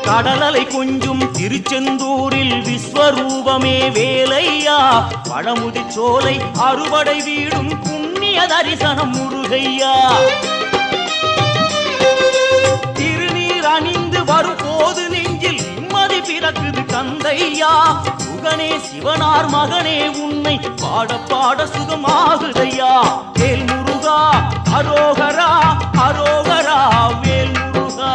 கடலலை கொஞ்சும் திருச்செந்தூரில் விஸ்வரூபமே வேலையா பழமுதி சோலை அறுபடை வீடும் புண்ணிய தரிசனம் முருகையா திருநீர் அணிந்து வரும் போது நெஞ்சில் நிம்மதி பிறக்குது கந்தையா சுகனே சிவனார் மகனே உன்னை பாட பாட சுகமாகுதையா வேல் முருகா அரோகரா அரோகரா வேல் முருகா